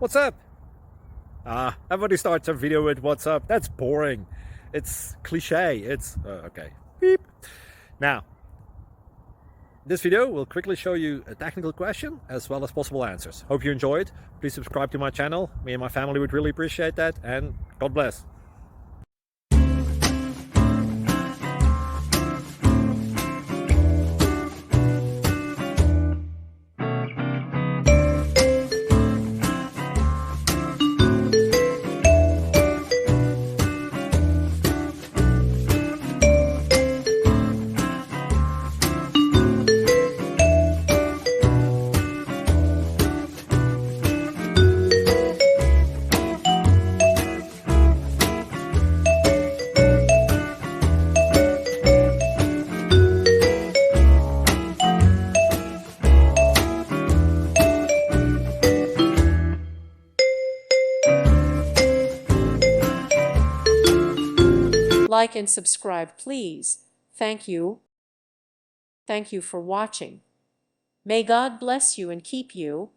What's up? Everybody starts a video with what's up. That's boring. It's cliche. It's okay. Beep. Now, this video will quickly show you a technical question as well as possible answers. Hope you enjoyed. Please subscribe to my channel. Me and my family would really appreciate that, and God bless. Like and subscribe, please. Thank you. Thank you for watching. May God bless you and keep you.